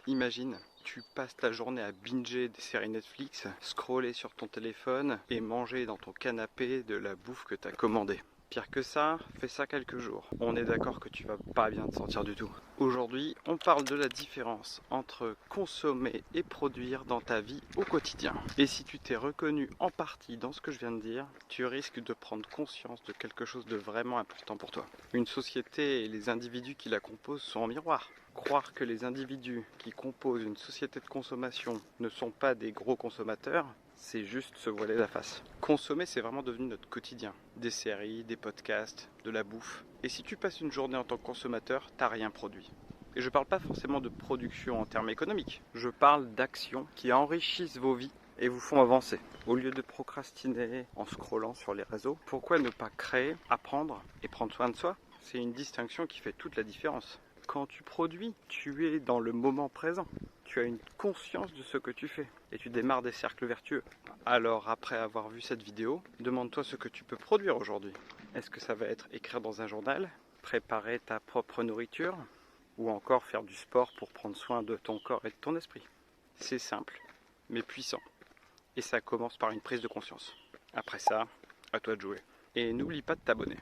Imagine, tu passes ta journée à binger des séries Netflix, scroller sur ton téléphone et manger dans ton canapé de la bouffe que t'as commandée. Pire que ça, fais ça quelques jours. On est d'accord que tu vas pas bien te sentir du tout. Aujourd'hui, on parle de la différence entre consommer et produire dans ta vie au quotidien. Et si tu t'es reconnu en partie dans ce que je viens de dire, tu risques de prendre conscience de quelque chose de vraiment important pour toi. Une société et les individus qui la composent sont en miroir. Croire que les individus qui composent une société de consommation ne sont pas des gros consommateurs, c'est juste se voiler la face. Consommer, c'est vraiment devenu notre quotidien. Des séries, des podcasts, de la bouffe. Et si tu passes une journée en tant que consommateur, t'as rien produit. Et je parle pas forcément de production en termes économiques. Je parle d'actions qui enrichissent vos vies et vous font avancer. Au lieu de procrastiner en scrollant sur les réseaux, pourquoi ne pas créer, apprendre et prendre soin de soi? C'est une distinction qui fait toute la différence. Quand tu produis, tu es dans le moment présent. Tu as une conscience de ce que tu fais et tu démarres des cercles vertueux. Alors après avoir vu cette vidéo, demande-toi ce que tu peux produire aujourd'hui. Est-ce que ça va être écrire dans un journal, préparer ta propre nourriture ou encore faire du sport pour prendre soin de ton corps et de ton esprit? C'est simple, mais puissant. Et ça commence par une prise de conscience. Après ça, à toi de jouer. Et n'oublie pas de t'abonner.